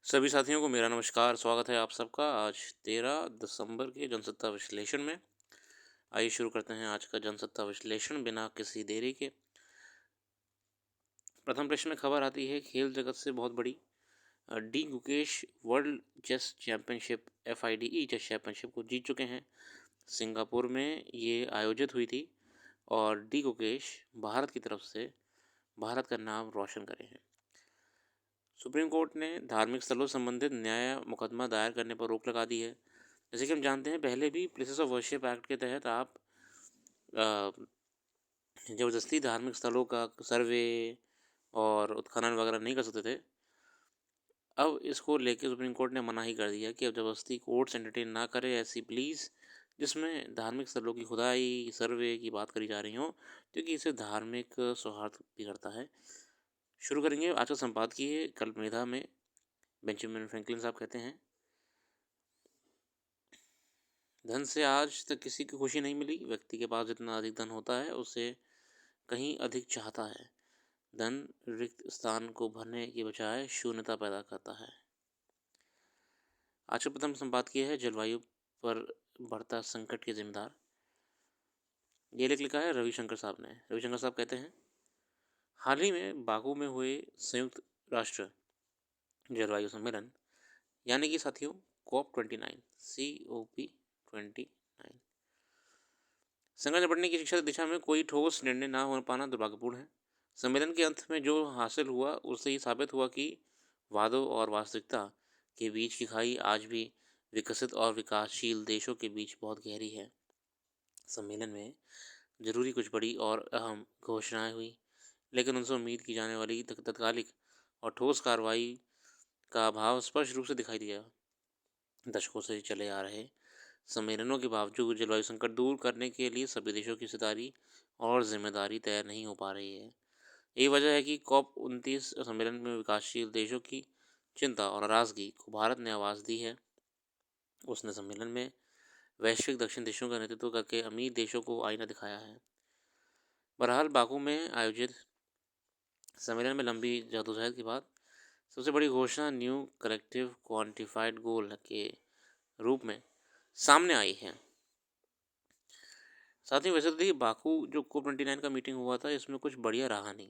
सभी साथियों को मेरा नमस्कार। स्वागत है आप सबका आज 13 दिसंबर के जनसत्ता विश्लेषण में। आइए शुरू करते हैं आज का जनसत्ता विश्लेषण बिना किसी देरी के। प्रथम प्रश्न में खबर आती है खेल जगत से बहुत बड़ी। D Gukesh world chess championship FIDE chess championship को जीत चुके हैं। सिंगापुर में ये आयोजित हुई थी और डी गुकेश भारत की तरफ से भारत का नाम रोशन करे हैं। सुप्रीम कोर्ट ने धार्मिक स्थलों संबंधित न्याय मुकदमा दायर करने पर रोक लगा दी है। जैसे कि हम जानते हैं पहले भी प्लेसेस ऑफ वर्शिप एक्ट के तहत आप ज़बरदस्ती धार्मिक स्थलों का सर्वे और उत्खनन वगैरह नहीं कर सकते थे। अब इसको लेके सुप्रीम कोर्ट ने मना ही कर दिया कि अब ज़बरदस्ती कोर्ट्स एंटरटेन ना करे ऐसी प्लीज़ जिसमें धार्मिक स्थलों की खुदाई सर्वे की बात करी जा रही हो, क्योंकि इसे धार्मिक सौहार्द बिगड़ता है। शुरू करेंगे आज का संपादकीय कल मेधा में। बेंजामिन फ्रैंकलिन साहब कहते हैं, धन से आज तक किसी को खुशी नहीं मिली। व्यक्ति के पास जितना अधिक धन होता है उसे कहीं अधिक चाहता है। धन रिक्त स्थान को भरने के बजाय शून्यता पैदा करता है। आज का प्रथम संपादकीय है जलवायु पर बढ़ता संकट के जिम्मेदार। ये लेख लिखा है रविशंकर साहब ने। रविशंकर साहब कहते हैं, हाल ही में बाकू में हुए संयुक्त राष्ट्र जलवायु सम्मेलन यानी कि साथियों COP29 संकट निपटने की शिक्षा दिशा में कोई ठोस निर्णय न हो पाना दुर्भाग्यपूर्ण है। सम्मेलन के अंत में जो हासिल हुआ उससे ही साबित हुआ कि वादों और वास्तविकता के बीच की खाई आज भी विकसित और विकासशील देशों के बीच बहुत गहरी है। सम्मेलन में जरूरी कुछ बड़ी और अहम घोषणाएं हुई, लेकिन उनसे उम्मीद की जाने वाली तत्कालिक और ठोस कार्रवाई का अभाव स्पष्ट रूप से दिखाई दिया। दशकों से चले आ रहे सम्मेलनों के बावजूद जलवायु संकट दूर करने के लिए सभी देशों की हिस्सेदारी और जिम्मेदारी तय नहीं हो पा रही है। यही वजह है कि COP29 सम्मेलन में विकासशील देशों की चिंता और नाराजगी को भारत ने आवाज़ दी है। उसने सम्मेलन में वैश्विक दक्षिण देशों का नेतृत्व करके अमीर देशों को आईना दिखाया है। बहरहाल बाकू में आयोजित सम्मेलन में लंबी जद्दोजहद के बाद सबसे बड़ी घोषणा न्यू कलेक्टिव क्वांटिफाइड गोल के रूप में सामने आई है। साथ ही वैसे तो देखिए बाकू जो COP29 का मीटिंग हुआ था इसमें कुछ बढ़िया रहा नहीं।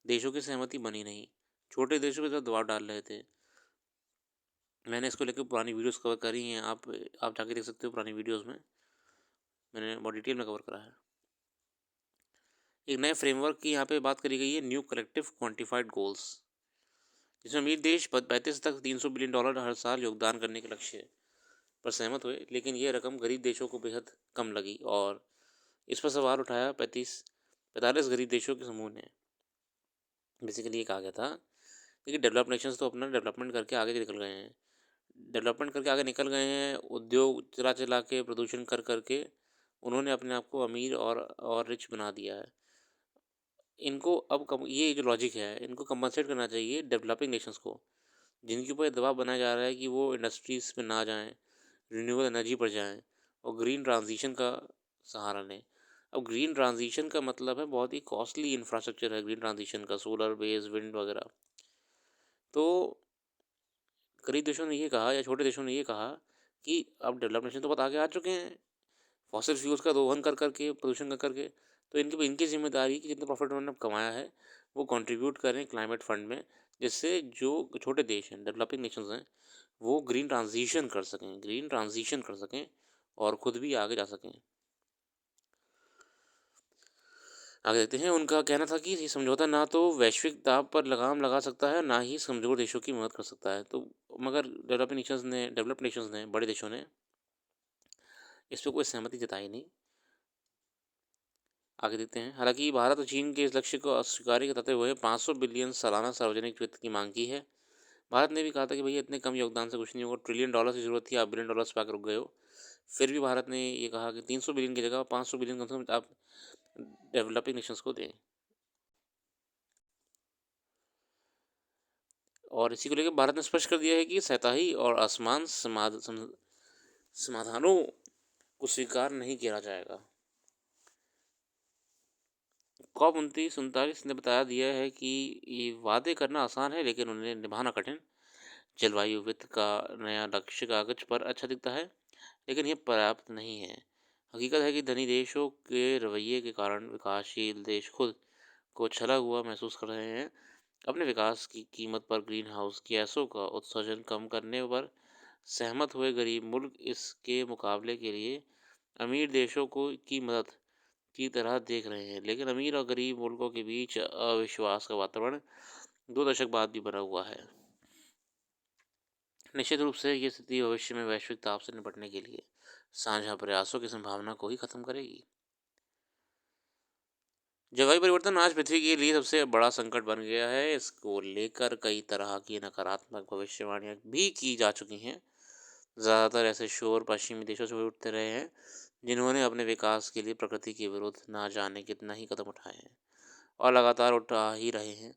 देशों की सहमति बनी नहीं। छोटे देशों के साथ दबाव डाल रहे थे। मैंने इसको लेकर पुरानी वीडियोस कवर करी हैं। आप जाके देख सकते हो पुरानी वीडियोस में मैंने बहुत डिटेल में कवर करा है। एक नए फ्रेमवर्क की यहाँ पे बात करी गई है, न्यू कलेक्टिव क्वांटिफाइड गोल्स, जिसमें अमीर देश 35 तक $300 बिलियन हर साल योगदान करने के लक्ष्य पर सहमत हुए, लेकिन यह रकम गरीब देशों को बेहद कम लगी और इस पर सवाल उठाया 45 गरीब देशों के समूह ने। बेसिकली ये कहा गया था कि डेवलप्ड नेशंस तो अपना डेवलपमेंट करके आगे निकल गए हैं। उद्योग चला चला के प्रदूषण कर करके उन्होंने अपने आप को अमीर और रिच बना दिया है। इनको अब ये जो लॉजिक है इनको कंपनसेट करना चाहिए डेवलपिंग नेशंस को, जिनके ऊपर दबाव बनाया जा रहा है कि वो इंडस्ट्रीज़ में ना जाएं, रिन्यूएबल एनर्जी पर जाएं और ग्रीन ट्रांजिशन का सहारा लें। अब ग्रीन ट्रांजिशन का मतलब है बहुत ही कॉस्टली इंफ्रास्ट्रक्चर है ग्रीन ट्रांजिशन का, सोलर बेस विंड वगैरह। तो गरीब देशों ने ये कहा या छोटे देशों ने ये कहा कि अब डेवलप नेशन तो बहुत आगे आ चुके हैं फॉसिल फ्यूल्स का दोहन कर करके प्रदूषण कर करके, तो इनकी जिम्मेदारी कि जितना प्रॉफिट उन्होंने कमाया है वो कंट्रीब्यूट करें क्लाइमेट फंड में, जिससे जो छोटे देश हैं डेवलपिंग नेशंस हैं वो ग्रीन ट्रांजिशन कर सकें और ख़ुद भी आगे जा सकें। आगे देखते हैं। उनका कहना था कि ये समझौता ना तो वैश्विक दाब पर लगाम लगा सकता है ना ही कमज़ोर देशों की मदद कर सकता है। तो मगर डेवलप्ड नेशंस ने बड़े देशों ने इस पर कोई सहमति जताई नहीं। आगे देखते हैं। हालांकि भारत और चीन के इस लक्ष्य को अस्वीकार करते हुए 500 बिलियन सालाना सार्वजनिक वित्त की मांग की है। भारत ने भी कहा था कि भैया इतने कम योगदान से कुछ नहीं होगा, $1 ट्रिलियन की ज़रूरत थी, आप $1 बिलियन पे आकर रुक गए हो। फिर भी भारत ने ये कहा कि 300 बिलियन की जगह 500 बिलियन कम से कम आप डेवलपिंग नेशंस को दें। और इसी को लेकर भारत ने स्पष्ट कर दिया है कि सतही और असमान समाधानों को स्वीकार नहीं किया जाएगा। COP29 ने बता दिया है कि ये वादे करना आसान है लेकिन उन्हें निभाना कठिन। जलवायु वित्त का नया लक्ष्य कागज पर अच्छा दिखता है, लेकिन यह पर्याप्त नहीं है। हकीकत है कि धनी देशों के रवैये के कारण विकासशील देश खुद को छला हुआ महसूस कर रहे हैं। अपने विकास की कीमत पर ग्रीन हाउस गैसों का उत्सर्जन कम करने पर सहमत हुए गरीब मुल्क इसके मुकाबले के लिए अमीर देशों को की मदद की तरह देख रहे हैं। लेकिन अमीर और गरीब मुल्कों के बीच अविश्वास का वातावरण 2 दशक बाद भी बना हुआ है। निश्चित रूप से ये स्थिति भविष्य में वैश्विक ताप से निपटने के लिए साझा प्रयासों की संभावना को ही खत्म करेगी। जलवायु परिवर्तन आज पृथ्वी के लिए सबसे बड़ा संकट बन गया है। इसको लेकर कई तरह की नकारात्मक भविष्यवाणियां भी की जा चुकी हैं। ज़्यादातर ऐसे शोर पश्चिमी देशों से उठते रहे हैं, जिन्होंने अपने विकास के लिए प्रकृति के विरुद्ध ना जाने कितना ही कदम उठाए हैं और लगातार उठा ही रहे हैं।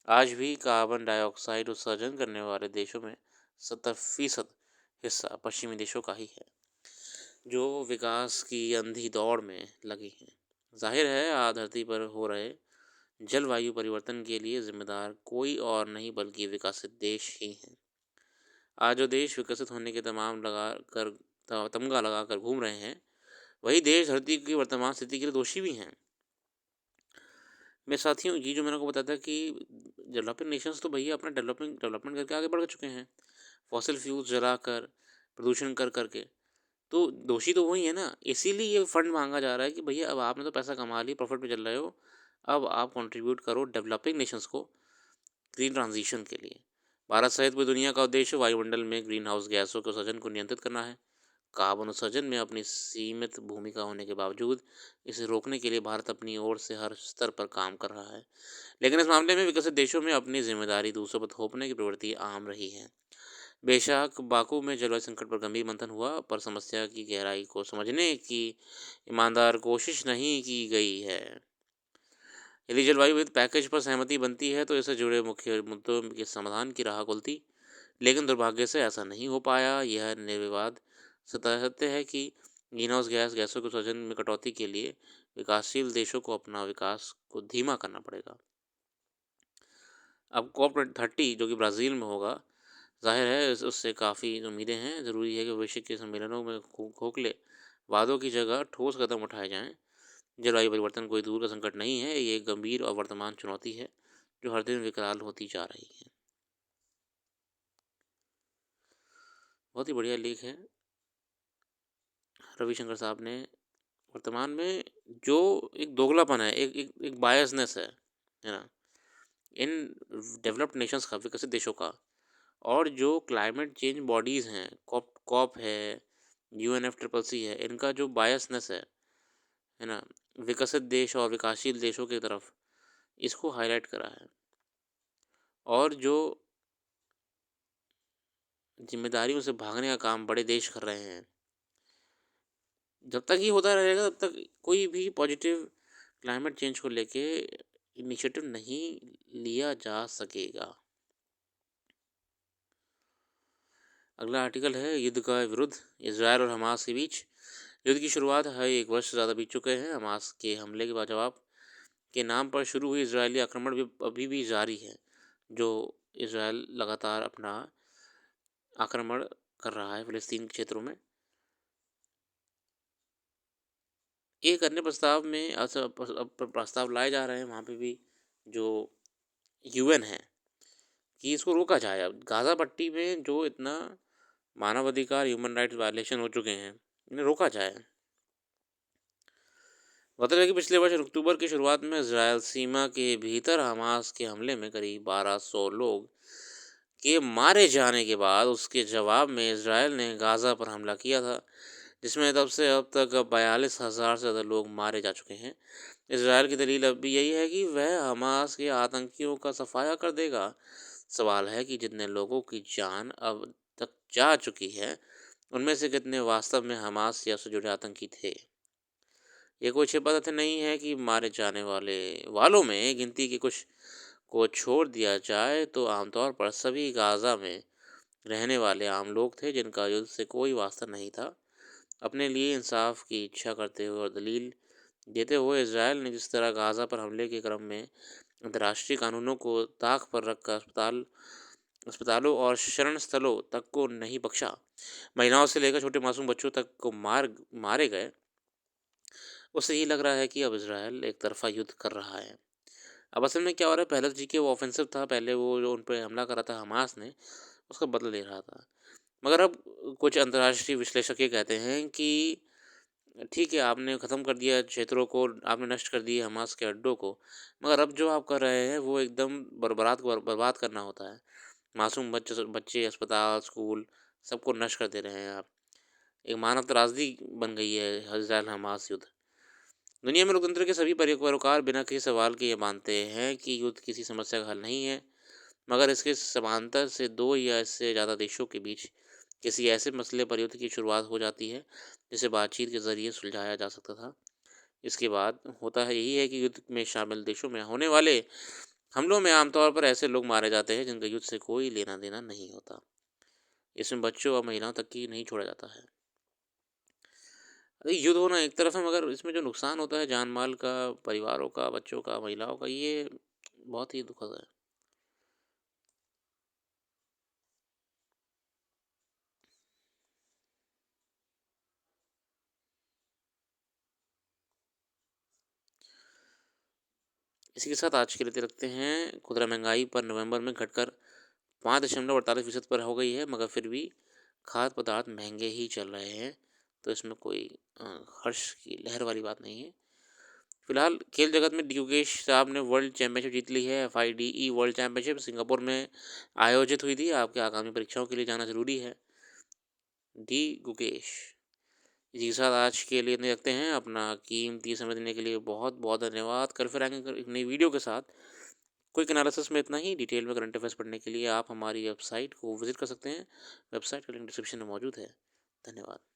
आज भी कार्बन डाइऑक्साइड उत्सर्जन करने वाले देशों में 70% हिस्सा पश्चिमी देशों का ही है, जो विकास की अंधी दौड़ में लगी हैं। जाहिर है, धरती पर हो रहे जलवायु परिवर्तन के लिए जिम्मेदार कोई और नहीं बल्कि विकसित देश ही हैं। आज जो देश विकसित होने के तमगा लगा कर घूम रहे हैं, वही देश धरती की वर्तमान स्थिति के लिए दोषी भी हैं। मेरे साथियों, ये जो मैंने आपको बताया था कि डेवलपिंग नेशंस तो भैया अपना डेवलपमेंट करके आगे बढ़ चुके हैं, फॉसिल फ्यूल्स जलाकर, प्रदूषण कर करके। तो दोषी तो वही है ना। इसीलिए ये फंड मांगा जा रहा है कि भैया अब आपने तो पैसा कमा लिया, प्रॉफिट पे चल रहे हो, अब आप कंट्रीब्यूट करो डेवलपिंग नेशंस को ग्रीन ट्रांजिशन के लिए। भारत सहित पूरी दुनिया का उद्देश्य वायुमंडल में ग्रीन हाउस गैसों के उत्सर्जन को नियंत्रित करना है। कार्बन उत्सर्जन में अपनी सीमित भूमिका होने के बावजूद इसे रोकने के लिए भारत अपनी ओर से हर स्तर पर काम कर रहा है। लेकिन इस मामले में विकसित देशों में अपनी जिम्मेदारी दूसरों पर थोपने की प्रवृत्ति आम रही है। बेशक बाकू में जलवायु संकट पर गंभीर मंथन हुआ, पर समस्या की गहराई को समझने की ईमानदार कोशिश नहीं की गई है। यदि जलवायु वित्त पैकेज पर सहमति बनती है तो इससे जुड़े मुख्य मुद्दों के समाधान की राह खुलती, लेकिन दुर्भाग्य से ऐसा नहीं हो पाया। यह निर्विवाद सत्य है कि गैसों के उत्सर्जन में कटौती के लिए विकासशील देशों को अपना विकास को धीमा करना पड़ेगा। अब COP30 जो कि ब्राज़ील में होगा, जाहिर है उससे काफ़ी उम्मीदें हैं। ज़रूरी है कि भविष्य के सम्मेलनों में खोखले वादों की जगह ठोस कदम उठाए जाएं। जलवायु परिवर्तन कोई दूर का संकट नहीं है, ये एक गंभीर और वर्तमान चुनौती है जो हर दिन विकराल होती जा रही है। बहुत ही बढ़िया लेख है रविशंकर साहब ने। वर्तमान में जो एक दोगलापन है, एक बायसनेस है ना, इन डेवलप्ड नेशंस का, विकसित देशों का, और जो क्लाइमेट चेंज बॉडीज़ हैं, कॉप कॉप है, UNFCCC है, इनका जो बायसनेस है ना, विकसित देश और विकासशील देशों की तरफ, इसको हाईलाइट करा है। और जो जिम्मेदारियों से भागने का काम बड़े देश कर रहे हैं, जब तक ये होता रहेगा तब तक कोई भी पॉजिटिव क्लाइमेट चेंज को लेके इनिशिएटिव नहीं लिया जा सकेगा। अगला आर्टिकल है युद्ध का विरुद्ध, इजरायल और हमास के बीच। युद्ध की शुरुआत है, 1 वर्ष से ज़्यादा बीत चुके हैं। हमास के हमले के जवाब के नाम पर शुरू हुई इजरायली आक्रमण भी अभी भी जारी है, जो इजरायल लगातार अपना आक्रमण कर रहा है फ़िलिस्तीन के क्षेत्रों में। एक अन्य प्रस्ताव में प्रस्ताव लाए जा रहे हैं वहाँ पे भी, जो UN है, कि इसको रोका जाए। अब गाज़ा पट्टी में जो इतना मानवाधिकार, ह्यूमन राइट्स वायलेशन हो चुके हैं, इन्हें रोका जाए। बता दें कि पिछले वर्ष अक्टूबर की शुरुआत में इजरायल सीमा के भीतर हमास के हमले में करीब 1200 लोग के मारे जाने के बाद उसके जवाब में इजरायल ने गाज़ा पर हमला किया था, जिसमें तब से अब तक 42,000 से ज़्यादा लोग मारे जा चुके हैं। इजरायल की दलील अब भी यही है कि वह हमास के आतंकियों का सफाया कर देगा। सवाल है कि जितने लोगों की जान अब तक जा चुकी है, उनमें से कितने वास्तव में हमास या उससे जुड़े आतंकी थे। ये कोई छिपा तथ्य नहीं है कि मारे जाने वालों में गिनती के कुछ को छोड़ दिया जाए तो आमतौर पर सभी गाज़ा में रहने वाले आम लोग थे, जिनका युद्ध से कोई वास्ता नहीं था। अपने लिए इंसाफ की इच्छा करते हुए और दलील देते हुए इजरायल ने जिस तरह गाज़ा पर हमले के क्रम में अंतर्राष्ट्रीय कानूनों को ताक पर रखकर अस्पताल अस्पतालों और शरण स्थलों तक को नहीं बख्शा। महिलाओं से लेकर छोटे मासूम बच्चों तक को मारे गए। उससे ये लग रहा है कि अब इज़राइल एक तरफ़ा युद्ध कर रहा है। अब असल में क्या हो रहा है, पहले तो देखिए वो ऑफ़ेंसिव था, पहले वो जो उन पे हमला करा था हमास ने, उसका बदला ले रहा था। मगर अब कुछ अंतर्राष्ट्रीय विश्लेषक ये कहते हैं कि ठीक है, आपने ख़त्म कर दिया क्षेत्रों को, आपने नष्ट कर दिए हमास के अड्डों को, मगर अब जो आप कर रहे हैं वो एकदम बर्बाद करना होता है। मासूम बच्चे, अस्पताल, स्कूल सबको नष्ट कर दे रहे हैं आप। एक मानव त्रासदी बन गई है इज़राइल हमास युद्ध। दुनिया में लोकतंत्र के सभी पैरोकार बिना किसी सवाल के ये मानते हैं कि युद्ध किसी समस्या का हल नहीं है, मगर इसके समांतर से 2 या इससे ज़्यादा देशों के बीच किसी ऐसे मसले पर युद्ध की शुरुआत हो जाती है, जिसे बातचीत के ज़रिए सुलझाया जा सकता था। इसके बाद होता है यही है कि युद्ध में शामिल देशों में होने वाले हमलों में आमतौर पर ऐसे लोग मारे जाते हैं जिनका युद्ध से कोई लेना-देना नहीं होता। इसमें बच्चों और महिलाओं तक की नहीं छोड़ा जाता है। युद्ध होना एक तरफ है, मगर इसमें जो नुकसान होता है जान-माल का, परिवारों का, बच्चों का, महिलाओं का, ये बहुत ही दुखद है। इसी के साथ आज के लिए इतना रखते हैं। खुदरा महँगाई पर नवंबर में घटकर 5.48% पर हो गई है, मगर फिर भी खाद्य पदार्थ महँगे ही चल रहे हैं, तो इसमें कोई अ, हर्ष की लहर वाली बात नहीं है। फिलहाल खेल जगत में डी योगेश साहब ने वर्ल्ड चैंपियनशिप जीत ली है। एफआईडीई वर्ल्ड चैंपियनशिप सिंगापुर में आयोजित हुई थी। आपके आगामी परीक्षाओं के लिए जाना ज़रूरी है। डी गुकेश। इसी के साथ आज के लिए इतने रखते हैं। अपना कीमती समय देने के लिए बहुत बहुत धन्यवाद। कल फिर आएँगे एक नई वीडियो के साथ। क्विक एनालिसिस में इतना ही। डिटेल में करंट अफेयर्स पढ़ने के लिए आप हमारी वेबसाइट को विज़िट कर सकते हैं। वेबसाइट का लिंक डिस्क्रिप्शन में मौजूद है। धन्यवाद।